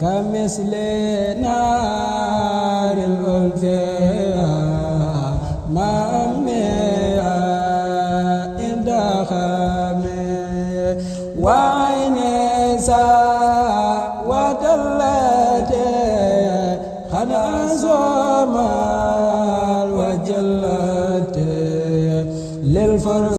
كمثل نار الألف ما أمي إدخام وعين ساوة التي قد أزوم وجلت للفرق